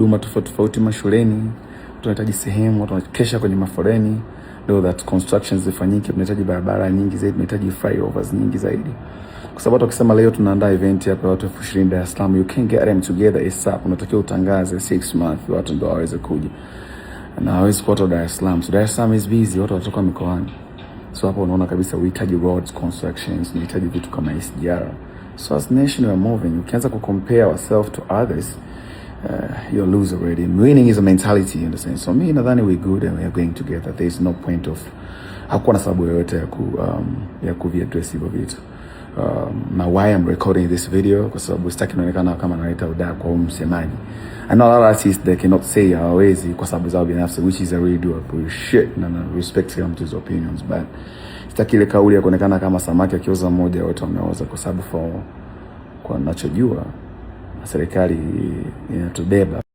huduma tofauti mashuleni, tunahitaji sehemu, watu wanakesha kwenye maforeni, ndio that constructions zifanyike. Tunahitaji barabara nyingi zaidi, tunahitaji flyovers nyingi zaidi. Kwa sababu tukisema leo tunaandaa event hapa watu 20,000 Dar es Salaam, you can't get them together ASAP. Unatakiwa utangaze 6 months watu ndio waweze kuja. Na hawezi kuwa Dar es Salaam. So Dar es Salaam is busy, watu wanatoka mikoani. So hapo unaona kabisa uhitaji roads constructions, unahitaji vitu kama SGR. So as nation we are moving. Ukianza compare ourselves to others, you'll lose already. Winning is a mentality, you understand? So me nadhani we good and we are going together. There is no point of hakuna sababu yoyote ya kuviaddress hivyo vitu. Now why I'm recording this video, kwa sababu sitaki kuonekana kama naleta udaa kwa msemaji. I know a lot of artists they cannot say hawezi kwa sababu zao binafsi, which is a really do appreciate na respect him to his opinions, but sitaki ile kauli ya kuonekana kama samaki akioza mmoja wote wameoza, kwa sababu kwa ninachojua serikali inatubeba.